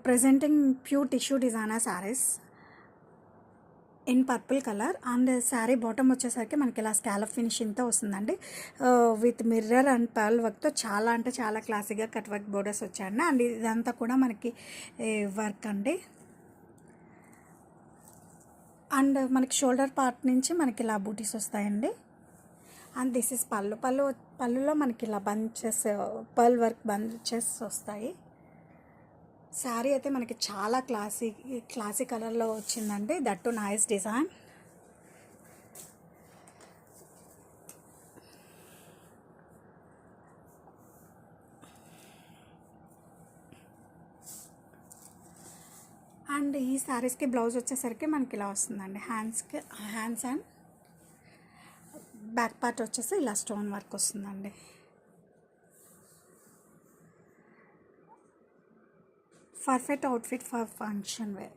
presenting pure tissue designer sarees in purple colour and sari bottom వచ్చేసరికి మనకి ఇలా scallop ఫినిషింగ్తో వస్తుందండి. విత్ మిర్రర్ అండ్ పర్ల్ వర్క్తో చాలా అంటే చాలా క్లాసీగా కట్ వర్క్ బోర్డర్స్ వచ్చాయండి. అండ్ ఇదంతా కూడా మనకి వర్క్ అండి. అండ్ మనకి షోల్డర్ పార్ట్ నుంచి మనకి ఇలా బూటీస్ వస్తాయండి. అండ్ దిస్ ఇస్ పళ్ళులో మనకి ఇలా బంచెస్ పర్ల్ వర్క్ బంచెస్ వస్తాయి. శారీ అయితే మనకి చాలా క్లాసీ కలర్లో వచ్చిందండి. That to nice design. And ఈ శారీస్కి బ్లౌజ్ వచ్చేసరికి మనకి ఇలా వస్తుందండి. హ్యాండ్స్ అండ్ బ్యాక్ పార్ట్ వచ్చేసి ఇలా స్టోన్ వర్క్ వస్తుందండి. Perfect outfit for function wear.